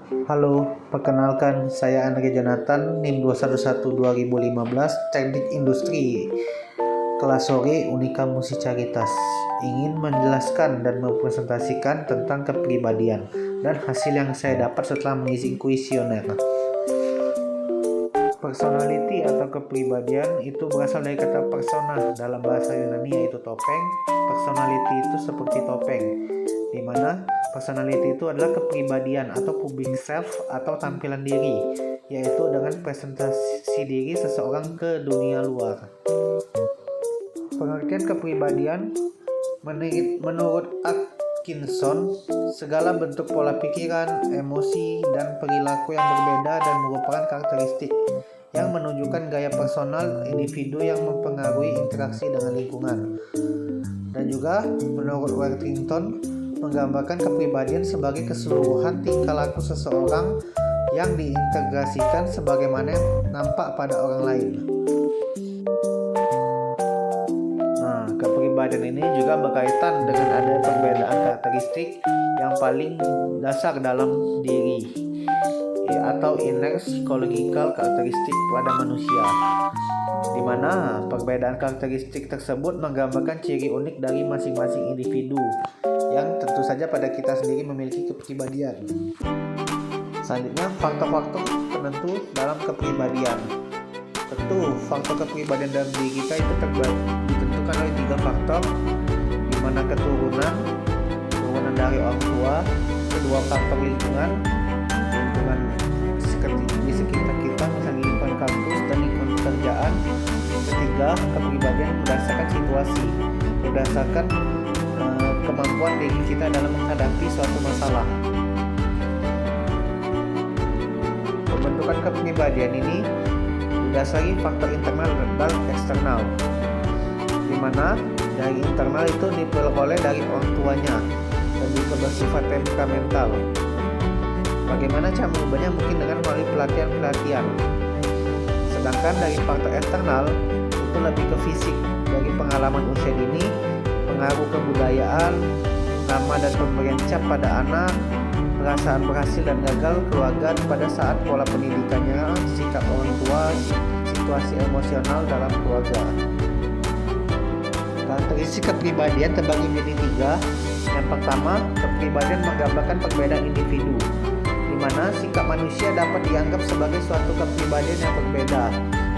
Halo, perkenalkan saya Andre Jonathan, NIM 211-2015, Teknik Industri, kelas sore Unika Musicaritas. Ingin menjelaskan dan mempresentasikan tentang kepribadian dan hasil yang saya dapat setelah mengisi kuesioner. Personality atau kepribadian itu berasal dari kata persona dalam bahasa Yunani, yaitu topeng. Personality itu seperti topeng, di mana personality itu adalah kepribadian atau public self atau tampilan diri, yaitu dengan presentasi diri seseorang ke dunia luar. Pengertian kepribadian menurut Atkinson, segala bentuk pola pikiran, emosi, dan perilaku yang berbeda dan merupakan karakteristik yang menunjukkan gaya personal individu yang mempengaruhi interaksi dengan lingkungan. Dan juga menurut Worthington, menggambarkan kepribadian sebagai keseluruhan tingkah laku seseorang yang diintegrasikan sebagaimana nampak pada orang lain. Nah, kepribadian ini juga berkaitan dengan ada perbedaan karakteristik yang paling dasar dalam diri atau inner psychological karakteristik pada manusia, di mana perbedaan karakteristik tersebut menggambarkan ciri unik dari masing-masing individu yang tentu saja pada kita sendiri memiliki kepribadian. Selanjutnya, faktor-faktor penentu dalam kepribadian. Tentu, faktor kepribadian dalam diri kita itu ditentukan oleh 3 faktor, di mana keturunan dari orang tua, kedua faktor lingkungan di sekitar kita, misalnya lingkungan kampus dan lingkungan pekerjaan. Ketiga, kepribadian berdasarkan situasi, berdasarkan kemampuan diri kita dalam menghadapi suatu masalah. Pembentukan kepribadian ini didasari faktor internal dan eksternal, di mana dari internal itu diperoleh dari orang tuanya dan juga bersifat temperamental. Bagaimana cara mengubahnya? Mungkin dengan melalui pelatihan. Sedangkan dari faktor eksternal itu lebih ke fisik, dari pengalaman usia dini, pengaruh kebudayaan, nama dan pemberian cap pada anak, perasaan berhasil dan gagal keluarga pada saat pola pendidikannya, sikap orang tua, situasi emosional dalam keluarga. Karakteristik kepribadian terbagi menjadi 3. Yang pertama, kepribadian menggambarkan perbedaan individu, di mana sikap manusia dapat dianggap sebagai suatu kepribadian yang berbeda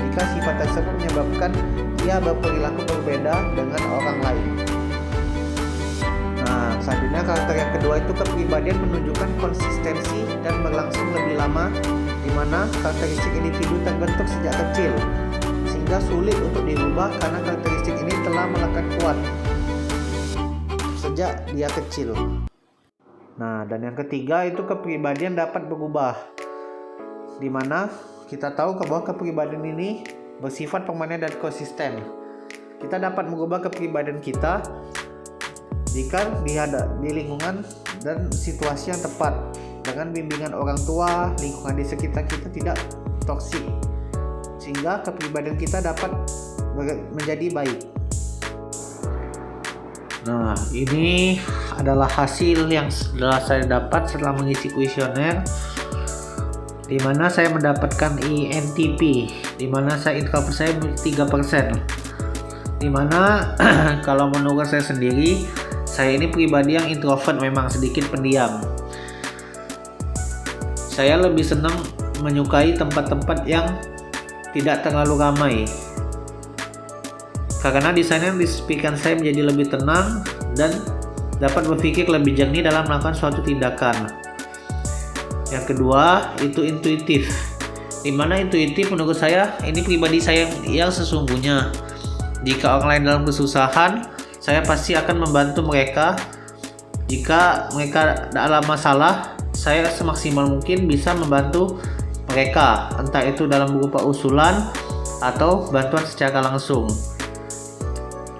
jika sifat tersebut menyebabkan ia berperilaku berbeda dengan orang lain. Nah, selanjutnya karakter yang kedua itu kepribadian menunjukkan konsistensi dan berlangsung lebih lama, di mana karakteristik individu terbentuk sejak kecil sehingga sulit untuk dirubah karena karakteristik ini telah melekat kuat sejak dia kecil. Nah, dan yang ketiga itu kepribadian dapat berubah, di mana kita tahu bahwa kepribadian ini bersifat permanen dan konsisten. Kita dapat mengubah kepribadian kita jika di lingkungan dan situasi yang tepat, dengan bimbingan orang tua, lingkungan di sekitar kita tidak toksik, sehingga kepribadian kita dapat menjadi baik. Nah, ini adalah hasil yang setelah saya dapat setelah mengisi kuesioner, di mana saya mendapatkan INTP, di mana introvert saya 3%. Di mana kalau menurut saya sendiri, saya ini pribadi yang introvert, memang sedikit pendiam. Saya lebih senang menyukai tempat-tempat yang tidak terlalu ramai, karena di sana pikiran saya menjadi lebih tenang dan dapat berpikir lebih jernih dalam melakukan suatu tindakan. Yang kedua itu intuitif, di mana intuitif menurut saya ini pribadi saya yang sesungguhnya. Jika orang lain dalam kesusahan, saya pasti akan membantu mereka. Jika mereka dalam masalah, saya semaksimal mungkin bisa membantu mereka, entah itu dalam berupa usulan atau bantuan secara langsung.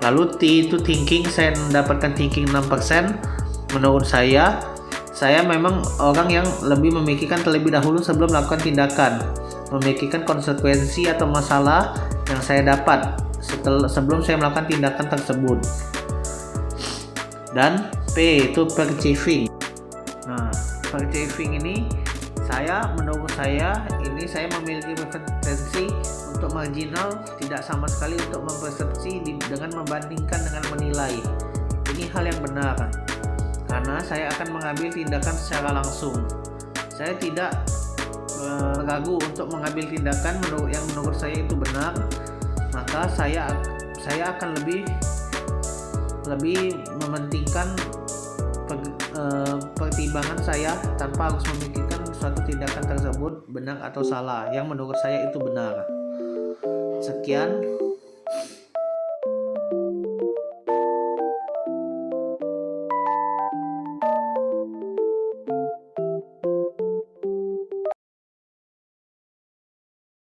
Lalu T itu thinking, saya mendapatkan thinking 6%. Menurut saya memang orang yang lebih memikirkan terlebih dahulu sebelum melakukan tindakan, memikirkan konsekuensi atau masalah yang saya dapat sebelum saya melakukan tindakan tersebut. Dan P itu perceiving. Nah, perceiving ini Menurut saya ini saya memiliki preferensi untuk marginal, tidak sama sekali untuk mempersepsi dengan membandingkan dengan menilai. Ini hal yang benar karena saya akan mengambil tindakan secara langsung. Saya tidak ragu untuk mengambil tindakan yang menurut saya itu benar, maka saya akan lebih mementingkan pertimbangan saya tanpa harus memikirkan suatu tindakan tersebut benar atau salah, yang menurut saya itu benar. Sekian